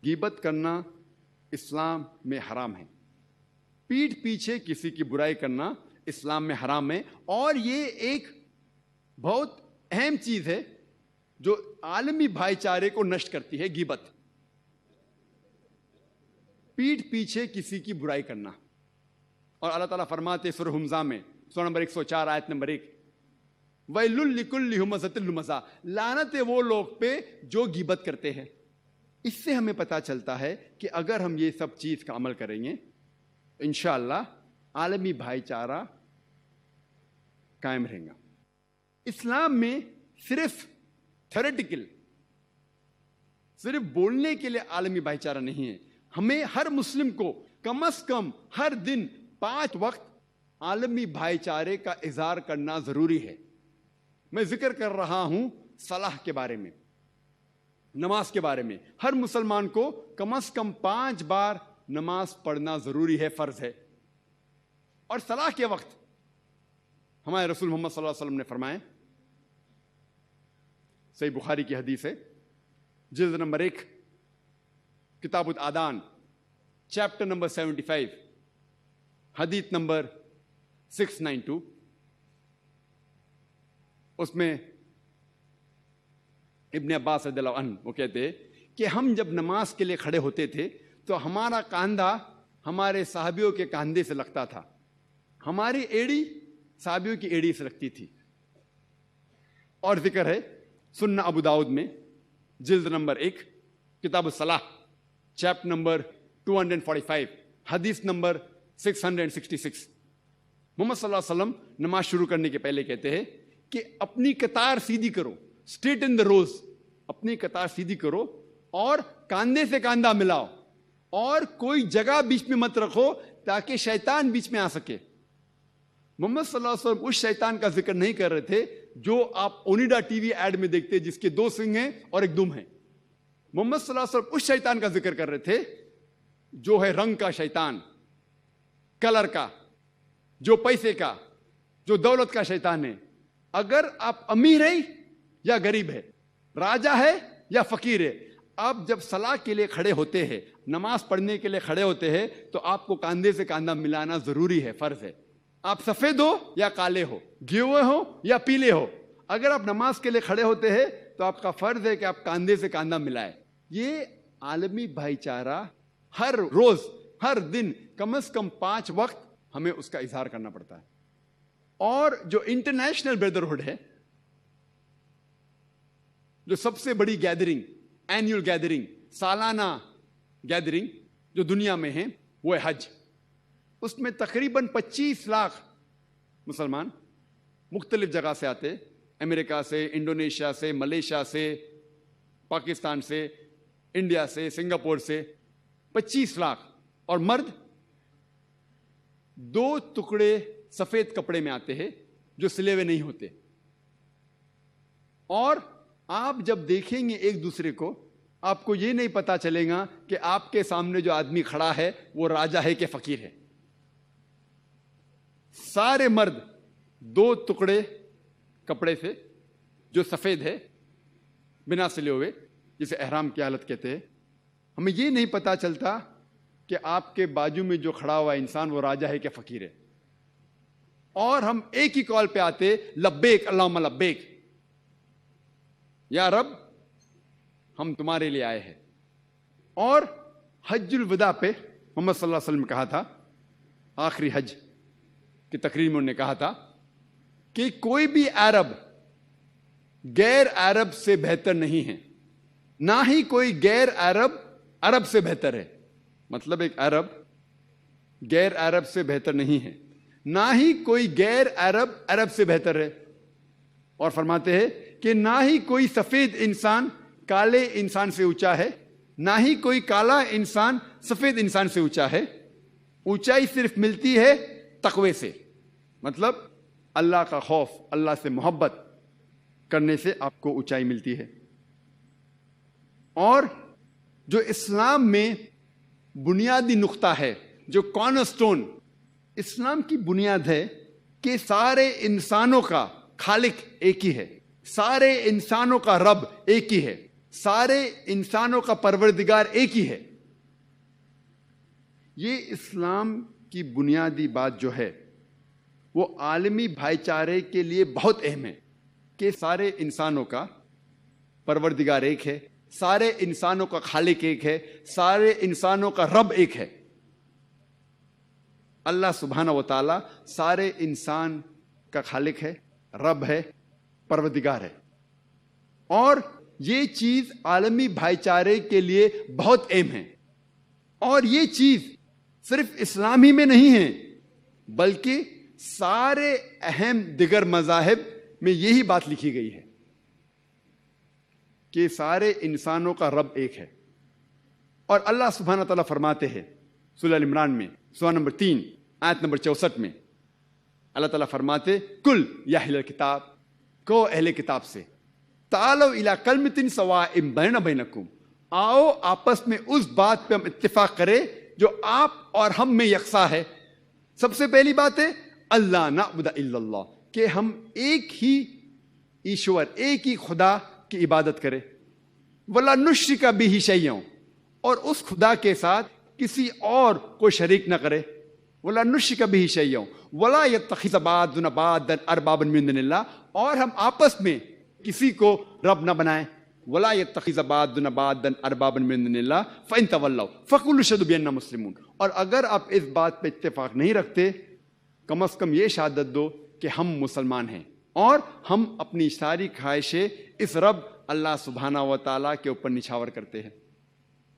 غیبت کرنا اسلام میں حرام ہے. پیٹھ پیچھے کسی کی برائی کرنا اسلام میں حرام ہے. اور یہ ایک بہت اہم چیز ہے جو عالمی بھائی چارے کو نشٹ کرتی ہے. غیبت، پیٹھ پیچھے کسی کی برائی کرنا. اور اللہ تعالیٰ فرماتے سورہ حمزہ میں سورہ نمبر 104 آیت نمبر 1، وَيْلٌ لِكُلِّ ہُمَزَةٍ لُمَزَةٍ، لعنت ہے وہ لوگ پہ جو غیبت کرتے ہیں. اس سے ہمیں پتہ چلتا ہے کہ اگر ہم یہ سب چیز کا عمل کریں گے انشاءاللہ عالمی بھائی چارہ قائم رہے گا. اسلام میں صرف تھیوریٹیکل، صرف بولنے کے لیے عالمی بھائی چارہ نہیں ہے. ہمیں ہر مسلم کو کم از کم ہر دن 5 وقت عالمی بھائی چارے کا اظہار کرنا ضروری ہے. میں ذکر کر رہا ہوں صلاح کے بارے میں، نماز کے بارے میں. ہر مسلمان کو کم از کم 5 بار نماز پڑھنا ضروری ہے، فرض ہے. اور صلاح کے وقت ہمارے رسول محمد صلی اللہ علیہ وسلم نے فرمائے، صحیح بخاری کی حدیث ہے، جلد نمبر 1 کتاب الادان چیپٹر نمبر 75 حدیث نمبر 692. اس میں ابن عباس رضی اللہ عنہ وہ کہتے ہیں کہ ہم جب نماز کے لیے کھڑے ہوتے تھے تو ہمارا کاندھا ہمارے صحابیوں کے کاندھے سے لگتا تھا، ہماری ایڑی صحابیوں کی ایڑی سے لگتی تھی. اور ذکر ہے سنن ابو داؤد میں جلد نمبر 1 کتاب الصلاح چیپٹر نمبر 245 حدیث نمبر 666. محمد صلی اللہ علیہ وسلم نماز شروع کرنے کے پہلے کہتے ہیں کہ اپنی قطار سیدھی کرو، اسٹریٹ ان دا روز، اپنی قطار سیدھی کرو اور کاندھے سے کاندھا ملاؤ اور کوئی جگہ بیچ میں مت رکھو تاکہ شیطان بیچ میں آ سکے. محمد صلی اللہ علیہ وسلم اس شیطان کا ذکر نہیں کر رہے تھے جو آپ اونیڈا ٹی وی ایڈ میں دیکھتے جس کے 2 سنگ ہیں اور 1 دم ہے. محمد صلی اللہ علیہ وسلم اس شیطان کا ذکر کر رہے تھے جو ہے رنگ کا شیطان، کلر کا، جو پیسے کا، جو دولت کا شیطان ہے. اگر آپ امیر ہیں یا غریب ہے، راجا ہے یا فقیر ہے، آپ جب صلاح کے لیے کھڑے ہوتے ہیں، نماز پڑھنے کے لیے کھڑے ہوتے ہیں تو آپ کو کاندھے سے کاندھا ملانا ضروری ہے، فرض ہے. آپ سفید ہو یا کالے ہو، گیوے ہو یا پیلے ہو، اگر آپ نماز کے لیے کھڑے ہوتے ہیں تو آپ کا فرض ہے کہ آپ کاندھے سے کاندھا ملائیں. یہ عالمی بھائی چارہ ہر روز، ہر دن کم از کم 5 وقت ہمیں اس کا اظہار کرنا پڑتا ہے. اور جو انٹرنیشنل بردرہڈ ہے، جو سب سے بڑی گیدرنگ، اینیول گیدرنگ، سالانہ گیدرنگ جو دنیا میں ہے وہ ہے حج. اس میں تقریباً 25 لاکھ مسلمان مختلف جگہ سے آتے، امریکہ سے، انڈونیشیا سے، ملیشیا سے، پاکستان سے، انڈیا سے، سنگاپور سے 25 لاکھ. اور مرد 2 ٹکڑے سفید کپڑے میں آتے ہیں جو سلے ہوئے نہیں ہوتے. اور آپ جب دیکھیں گے ایک دوسرے کو، آپ کو یہ نہیں پتا چلے گا کہ آپ کے سامنے جو آدمی کھڑا ہے وہ راجا ہے کہ فقیر ہے. سارے مرد 2 ٹکڑے کپڑے سے جو سفید ہے بنا سلے ہوئے، جسے احرام کی حالت کہتے ہیں. ہمیں یہ نہیں پتا چلتا کہ آپ کے بازو میں جو کھڑا ہوا انسان وہ راجا ہے کہ فقیر ہے. اور ہم ایک ہی کال پہ آتے، لبیک اللہم لبیک، یا رب ہم تمہارے لیے آئے ہیں. اور حج الوداع پہ محمد صلی اللہ علیہ وسلم نے کہا تھا، آخری حج کی تقریر میں انہوں نے کہا تھا کہ کوئی بھی عرب غیر عرب سے بہتر نہیں ہے، نہ ہی کوئی غیر عرب عرب سے بہتر ہے. مطلب ایک عرب غیر عرب سے بہتر نہیں ہے، نہ ہی کوئی غیر عرب عرب سے بہتر ہے. اور فرماتے ہیں کہ نہ ہی کوئی سفید انسان کالے انسان سے اونچا ہے، نہ ہی کوئی کالا انسان سفید انسان سے اونچا ہے. اونچائی صرف ملتی ہے تقوی سے، مطلب اللہ کا خوف، اللہ سے محبت کرنے سے آپ کو اونچائی ملتی ہے. اور جو اسلام میں بنیادی نقطہ ہے، جو کارنر سٹون اسلام کی بنیاد ہے کہ سارے انسانوں کا خالق ایک ہی ہے، سارے انسانوں کا رب ایک ہی ہے. سارے انسانوں کا پروردگار ایک ہی ہے. یہ اسلام کی بنیادی بات جو ہے وہ عالمی بھائی چارے کے لیے بہت اہم ہے کہ سارے انسانوں کا پروردگار ایک ہے، سارے انسانوں کا خالق ایک ہے، سارے انسانوں کا رب ایک ہے. اللہ سبحانہ و تعالی سارے انسان کا خالق ہے، رب ہے، پروردگار ہے. اور یہ چیز عالمی بھائی چارے کے لیے بہت اہم ہے. اور یہ چیز صرف اسلام ہی میں نہیں ہے بلکہ سارے اہم دیگر مذاہب میں یہی بات لکھی گئی ہے کہ سارے انسانوں کا رب ایک ہے. اور اللہ سبحانہ تعالیٰ فرماتے ہیں سورہ ال عمران میں سورہ نمبر 3 آیت نمبر 64 میں، اللہ تعالیٰ فرماتے کل یا اہل کتاب، کو اہل کتاب سے، تعالوا الی کلمۃ سواء بین بینکم، آؤ آپس میں اس بات پہ ہم اتفاق کریں جو آپ اور ہم میں یکساں ہے. سب سے پہلی بات ہے اللہ نعبد الا اللہ، کہ ہم ایک ہی ایشور، ایک ہی خدا کی عبادت کریں. ولا نشرک بہ شیئا، اور اس خدا کے ساتھ کسی اور کو شریک نہ کرے. ولا نشرک بہ شیئا ولا یتخذ بعضنا بعضا اربابا من دون اللہ، اور ہم آپس میں کسی کو رب نہ بنائیں. ولا یتخذ بعضنا بعضا اربابا من دون اللہ فان تولوا فقولوا اشهدوا بأننا مسلمون. اور اگر آپ اس بات پہ اتفاق نہیں رکھتے، کم از کم یہ شہادت دو کہ ہم مسلمان ہیں اور ہم اپنی ساری خواہشیں اس رب اللہ سبحانہ و تعالیٰ کے اوپر نچھاور کرتے ہیں.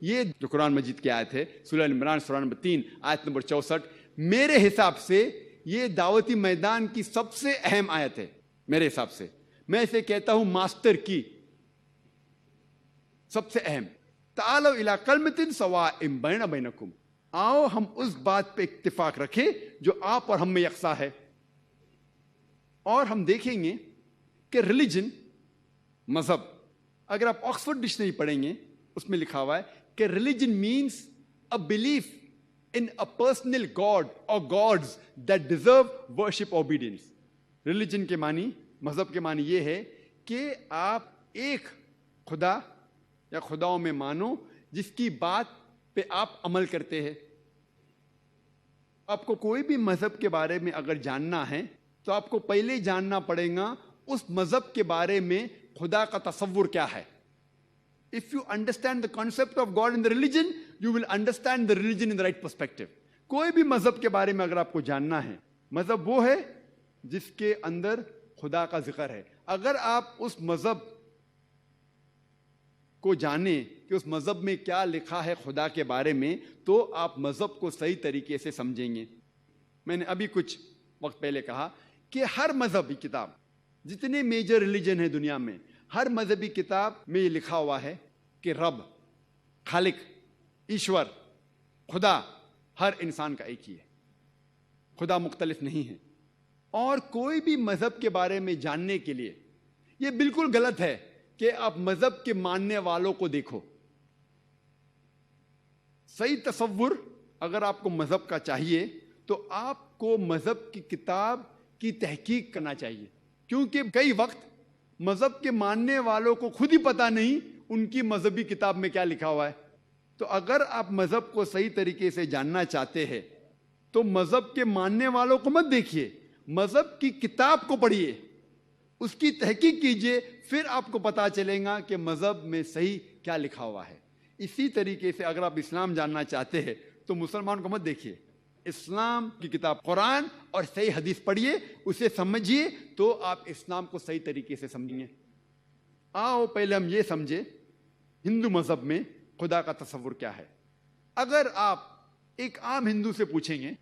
یہ جو قرآن مجید کی آیت ہے سورہ ال عمران سورہ نمبر 3 آیت نمبر 64، میرے حساب سے یہ دعوتی میدان کی سب سے اہم آیت ہے. میرے حساب سے میں اسے کہتا ہوں ماسٹر کی، سب سے اہم. تعالوا الی کلمۃ سواء بین بینکم، آؤ ہم اس بات پہ اتفاق رکھیں جو آپ اور ہم میں یکساں ہے. اور ہم دیکھیں گے کہ ریلیجن، مذہب، اگر آپ آکسفورڈ ڈکشنری پڑھیں گے اس میں لکھا ہوا ہے کہ religion means a belief in a personal god اور gods that deserve worship obedience. Religion کے معنی، مذہب کے معنی یہ ہے کہ آپ ایک خدا یا خداؤں میں مانو جس کی بات پہ آپ عمل کرتے ہیں. آپ کو کوئی بھی مذہب کے بارے میں اگر جاننا ہے تو آپ کو پہلے جاننا پڑے گا اس مذہب کے بارے میں خدا کا تصور کیا ہے. If you understand the concept of God in the religion, you will understand the religion in the right perspective. کوئی بھی مذہب کے بارے میں اگر آپ کو جاننا ہے، مذہب وہ ہے جس کے اندر خدا کا ذکر ہے. اگر آپ اس مذہب کو جانیں کہ اس مذہب میں کیا لکھا ہے خدا کے بارے میں، تو آپ مذہب کو صحیح طریقے سے سمجھیں گے. میں نے ابھی کچھ وقت پہلے کہا کہ ہر مذہبی کتاب، جتنے میجر ریلیجن ہیں دنیا میں، ہر مذہبی کتاب میں یہ لکھا ہوا ہے کہ رب، خالق، ایشور، خدا ہر انسان کا ایک ہی ہے، خدا مختلف نہیں ہے. اور کوئی بھی مذہب کے بارے میں جاننے کے لیے یہ بالکل غلط ہے کہ آپ مذہب کے ماننے والوں کو دیکھو. صحیح تصور اگر آپ کو مذہب کا چاہیے تو آپ کو مذہب کی کتاب کی تحقیق کرنا چاہیے، کیونکہ کئی وقت مذہب کے ماننے والوں کو خود ہی پتہ نہیں ان کی مذہبی کتاب میں کیا لکھا ہوا ہے. تو اگر آپ مذہب کو صحیح طریقے سے جاننا چاہتے ہیں تو مذہب کے ماننے والوں کو مت دیکھیے، مذہب کی کتاب کو پڑھیے، اس کی تحقیق کیجئے، پھر آپ کو پتہ چلے گا کہ مذہب میں صحیح کیا لکھا ہوا ہے. اسی طریقے سے اگر آپ اسلام جاننا چاہتے ہیں تو مسلمان کو مت دیکھیے، اسلام کی کتاب قرآن اور صحیح حدیث پڑھیے، اسے سمجھیے، تو آپ اسلام کو صحیح طریقے سے سمجھیں گے. آؤ پہلے ہم یہ سمجھے ہندو مذہب میں خدا کا تصور کیا ہے. اگر آپ ایک عام ہندو سے پوچھیں گے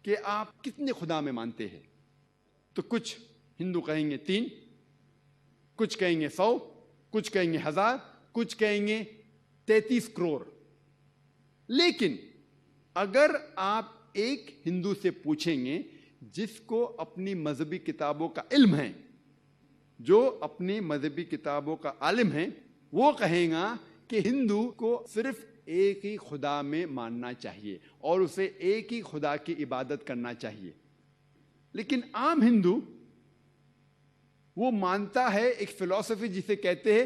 کہ آپ کتنے خدا میں مانتے ہیں، تو کچھ ہندو کہیں گے 3، کچھ کہیں گے 100، کچھ کہیں گے 1000، کچھ کہیں گے 33 کروڑ. لیکن اگر آپ ایک ہندو سے پوچھیں گے جس کو اپنی مذہبی کتابوں کا علم ہے، جو اپنی مذہبی کتابوں کا عالم ہے، وہ کہیں گا کہ ہندو کو صرف ایک ہی خدا میں ماننا چاہیے اور اسے ایک ہی خدا کی عبادت کرنا چاہیے. لیکن عام ہندو وہ مانتا ہے ایک فلسفی جسے کہتے ہیں